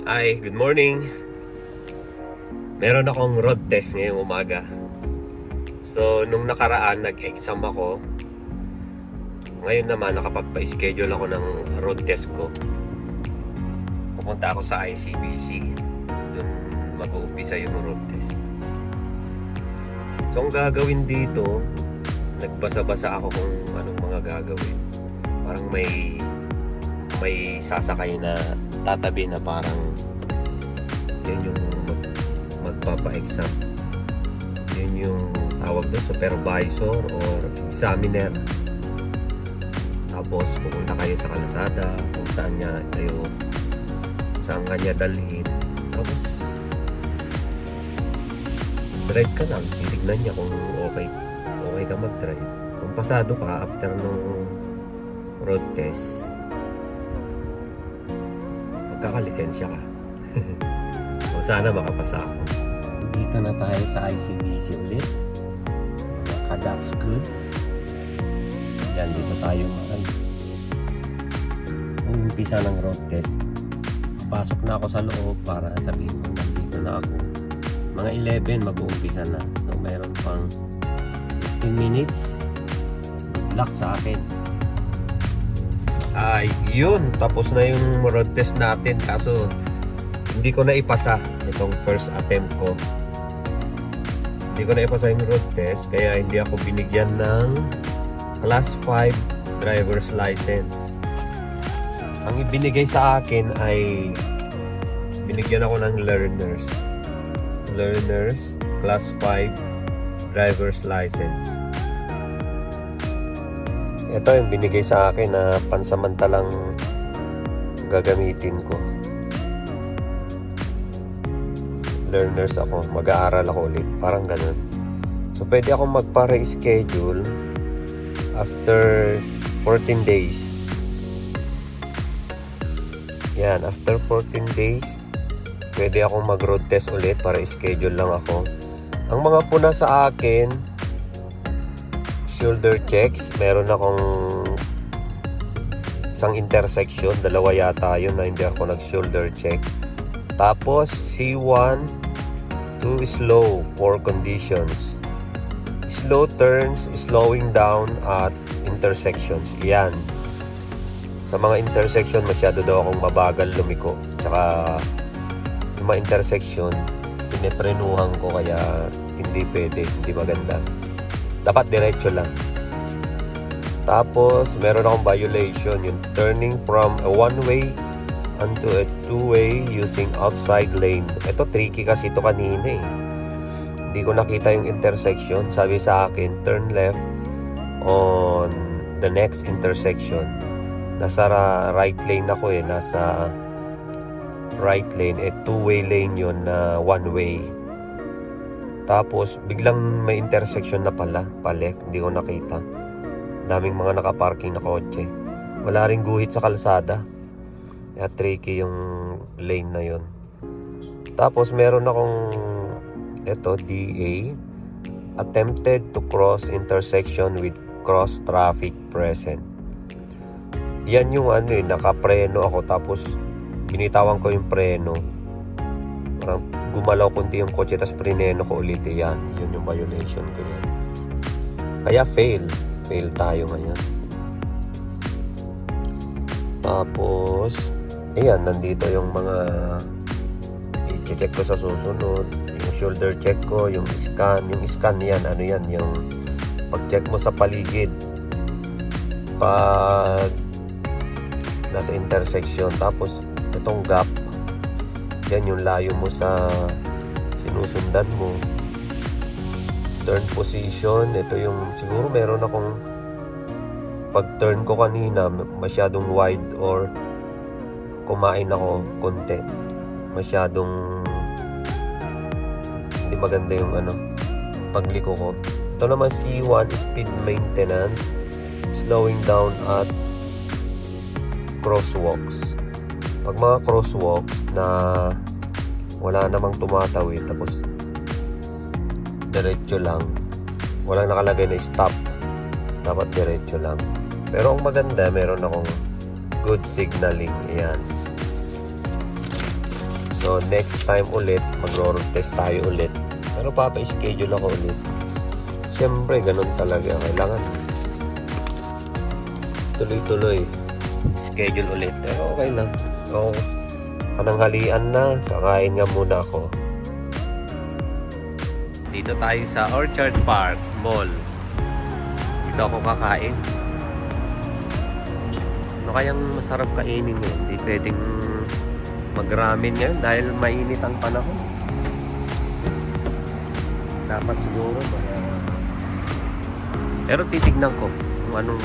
Hi, good morning. Meron akong road test ngayong umaga. So, nung nakaraan, nag-exam ako. Ngayon naman, nakapagpa-schedule ako ng road test ko. Pupunta ako sa ICBC. Doon mag-uumpisa yung road test. So, ang gagawin dito, nagbasa-basa ako kung anong mga gagawin. Parang may sasakay na tatabi na parang yun yung magpapa-exam. Yun yung tawag doon, supervisor or examiner. Tapos pupunta kayo sa kalsada kung saan kanya dalhin. Tapos drive ka lang, titignan niya kung okay ka mag-drive. Kung pasado ka after nung road test, magkakalisensya ka. O sana makapasa ako. Dito na tayo sa ICBC ulit. That's good. Yan, dito tayo umpisa ng road test. Pasok na ako sa loob para sabihin ko nandito na ako. Mga 11 mag-uumpisa na. So mayroon pang 15 minutes. Good luck sa akin. Ay, yun. Tapos na yung road test natin. Kaso, hindi ko na ipasa itong first attempt ko. Hindi ko na ipasa yung road test. Kaya hindi ako binigyan ng Class 5 driver's license. Ang ibinigay sa akin ay binigyan ako ng learners. Class 5 driver's license. Ito yung binigay sa akin na pansamantalang gagamitin ko. Learners ako, mag-aaral ako ulit, parang ganun. So pwede akong magpa-reschedule after 14 days. Yan, after 14 days pwede akong mag-road test ulit para schedule lang ako. Ang mga puna sa akin, shoulder checks, meron akong isang intersection, dalawa yata yun na hindi ako nag-shoulder check. Tapos C1 to slow for conditions. Slow turns, slowing down at intersections. Yan. Sa mga intersection, masyado daw akong mabagal lumiko. Tsaka yung mga intersection, pineprenuhan ko kaya hindi pwede, hindi maganda. Dapat diretso lang. Tapos, meron akong violation, yung turning from a one-way onto a two-way using outside lane. Ito, tricky kasi ito kanina eh. Hindi ko nakita yung intersection. Sabi sa akin, turn left on the next intersection. Nasa right lane ako eh. Nasa right lane. Two-way lane yun na one-way. Tapos, biglang may intersection na pala, pa-left, hindi ko nakita. Daming mga nakaparking na kotse. Wala ring guhit sa kalsada. Kaya tricky yung lane na yun. Tapos, meron akong DA. Attempted to cross intersection with cross traffic present. Yan yung nakapreno ako. Tapos, binitawan ko yung preno. Parang gumalaw kunti yung kotse, tapos prineno ko ulit. Yan, yun yung violation ko yan. Kaya fail tayo ngayon. Tapos ayan, nandito yung mga i-check ko sa susunod. Yung shoulder check ko, yung scan yan, yung pag-check mo sa paligid pag nasa intersection. Tapos itong gap, yan yung layo mo sa sinusundan mo. Turn position, ito yung siguro meron akong pag-turn ko kanina masyadong wide or kumain ako konti. Masyadong hindi maganda yung pagliko ko. Ito naman C1, speed maintenance, slowing down at crosswalks. Pag mga crosswalks na wala namang tumatawid, tapos diretso lang, walang nakalagay na stop, dapat diretso lang. Pero ang maganda, meron akong good signaling. Ayan. So next time ulit, magro-road test tayo ulit. Pero papa-schedule ako ulit. Siyempre, ganun talaga. Kailangan tuloy-tuloy. Schedule ulit. Pero okay lang. So, pananghalian na. Kakain nga muna ako. Dito tayo sa Orchard Park Mall. Dito ako kakain. Ano kayang masarap kainin yun? Hindi pwedeng mag-ramen ngayon dahil mainit ang panahon. Dapat siguro pero titignan ko kung anong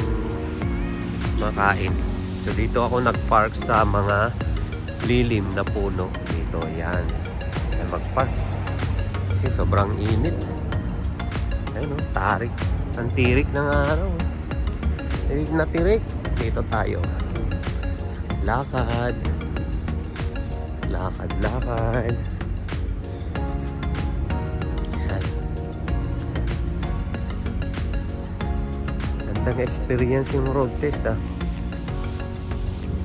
makain. So dito ako nag-park sa mga lilim na puno dito. Yan. Yan mag-park. Kasi sobrang init. Ayun, tarik. Ang tirik ng araw. Tirik na tirik. Dito tayo. Lakad. Lakad, lakad. Yan. Gandang experience yung road test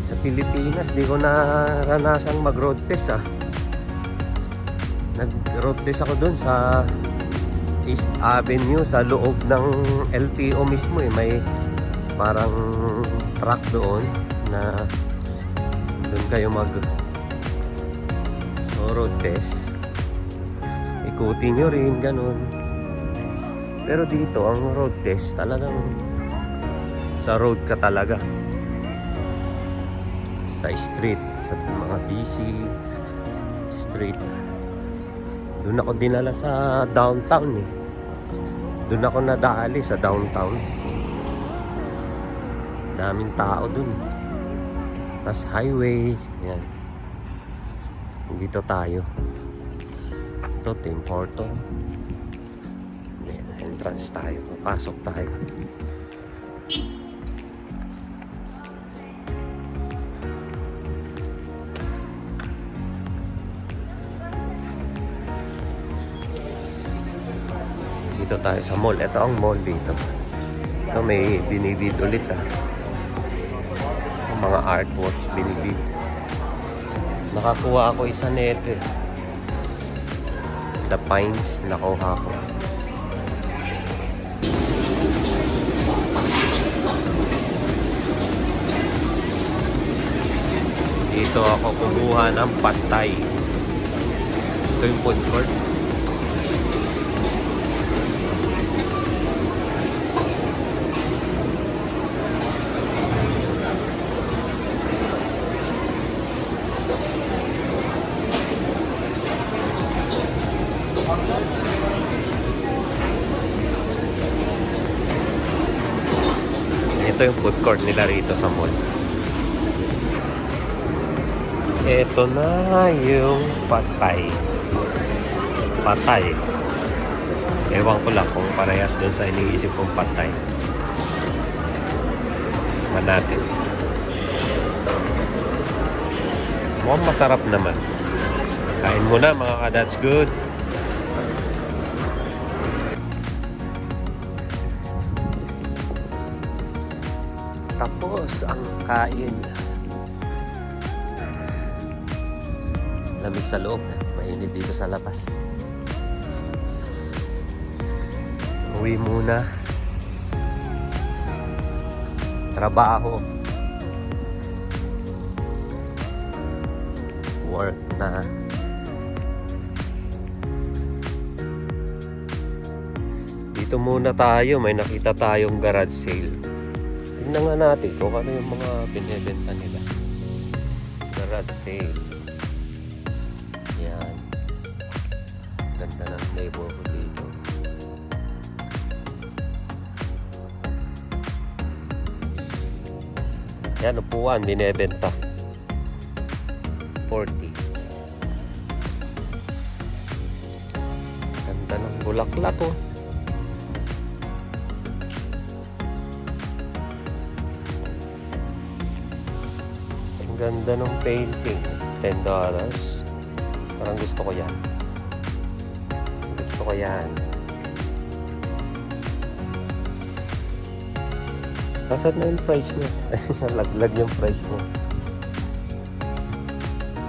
Sa Pilipinas, di ko naranasang mag-road test Nag-road test ako dun sa East Avenue, sa loob ng LTO mismo May parang truck doon na doon kayo road test. Ikutin nyo rin, ganun. Pero dito, ang road test talagang sa road ka talaga. Sa street, sa mga busy street. Doon ako dinala sa downtown Doon ako nadali sa downtown. Daming tao doon. Tas highway, yan. Dito tayo. Ito, Tim Horton. Entrance tayo. Papasok tayo. Dito tayo sa mall. Ito ang mall dito. So, may binibid ulit mga artworks binibid. Nakakuha ako isa nito The Pines, nakuha ko. Dito ako kumuha ng pad thai. Ito yung food court. Ito yung food court nila rito sa mall. Ito na yung patay. Patay. Ewan ko lang kung parehas dun sa iniisip kong patay. Tingnan natin. Mukhang masarap naman. Kain muna mga ka-that's good. Tapos ang kain. Lamig sa loob, mainit dito sa labas. Uwi muna. Trabaho. Work na. Dito muna tayo, may nakita tayong garage sale. Tingnan nga natin kung ano yung mga binibenta nila. Garage sale. Yan. Ganda ng neighborhood dito. Yan, upuan, binibenta. 40. Ganda ng bulaklak Ganda ng painting. $10. Parang gusto ko yan. Gusto ko yan. Nasaan na yung price niya? Nalaglag yung price niya.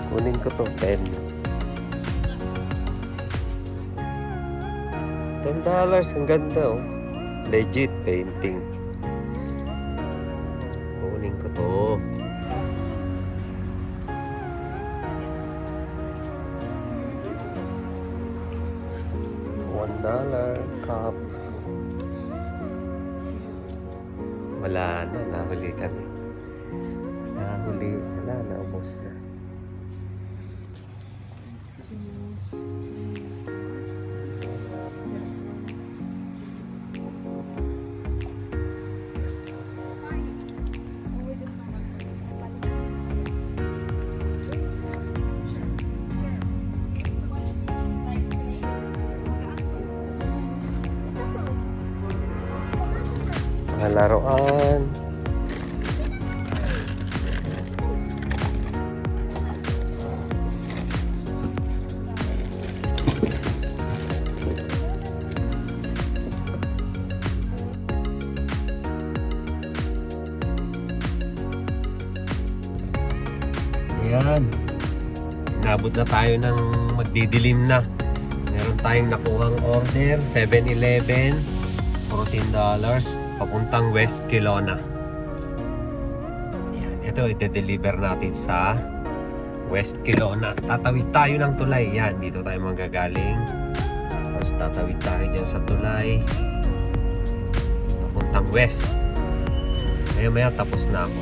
Kunin ko to, 10. $10, ang ganda oh. Legit painting. Kunin ko to. $1 cup. Wala na, nahuli kami. Wala na, ubos na. Mga laruan. Ayan. Nabot na tayo ng magdidilim na. Meron tayong nakuhang order, 7-Eleven, $14, papuntang West Kelowna. Ayan, ito ite-deliver natin sa West Kelowna. Tatawid tayo ng tulay. Yan, dito tayo manggagaling. Tapos tatawid tayo dyan sa tulay papuntang West. Maya tapos na ako.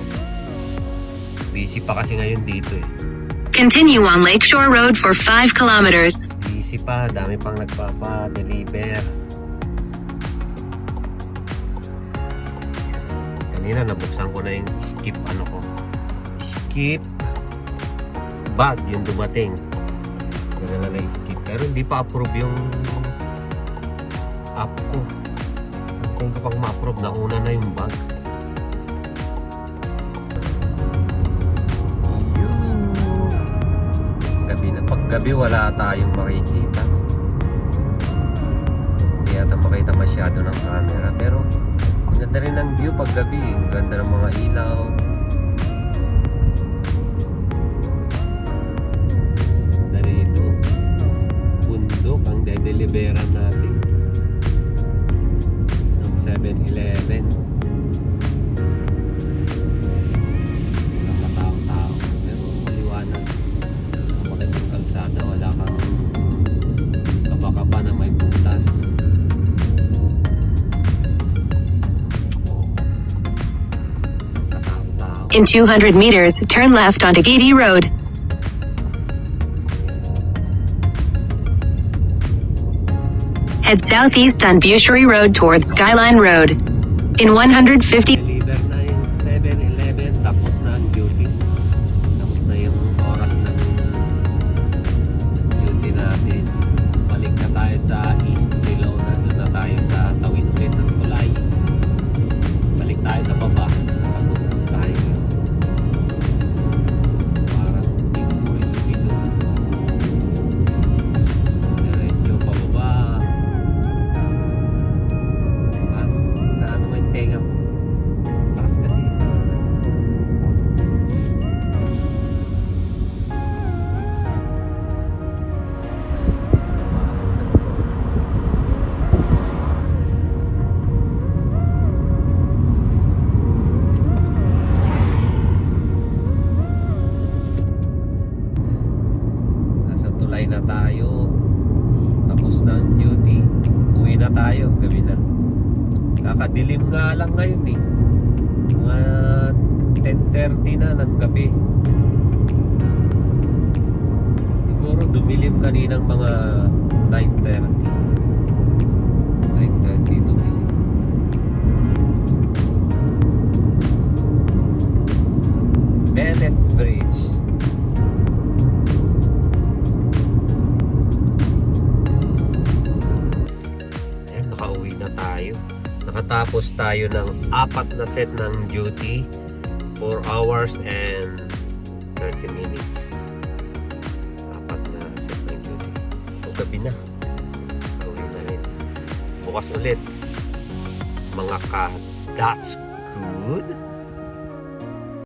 Busy pa kasi ngayon dito eh. Continue on Lakeshore Road for 5 kilometers. Busy pa, dami pang nagpapa-deliver. Kanina nabuksan ko na yung skip skip bag yung dumating. Nadala na yung skip. Pero hindi pa approve yung app ko. Antayin ko pang ma-approve, nauna na yung bag. Paggabi wala tayong makikita. Hindi yata makita masyado ng camera. Pero ang ganda rin ng view paggabi. Ang ganda ng mga ilaw. Dito bundok ang de-deliveran natin ng 7-Eleven. Wala kang kaba-kaba na may butas. In 200 meters, turn left onto Gady Road. Head southeast on Boucherie Road towards Skyline Road. In 150. Deliver na yung 7-Eleven, tapos na ang duty. Tapos na yung oras ng duty natin. Balik na tayo sa East Kelowna. Doon na tayo sa tawid ulit ng tulay. Balik tayo sa baba. Sa bundok tayo. Parang big frisbee doon. Diretso pababa. Parang naano mo yung tenga ko. Taas kasi. Nasa tulay na tayo. Tapos na ang duty. Uwi na tayo. Gabi na. Kakadilim nga lang ngayon eh. Mga 10:30 na ng gabi. Siguro dumilim kaninang mga 9:30. 9:30 dumilim. Bennett Bridge. Ayan, nakauwi na tayo. Nakatapos tayo ng 4 na set ng duty, 4 hours and 30 minutes. 4 na set ng duty. So gabi na. Uwi na rin. Bukas ulit. Mga ka, that's good.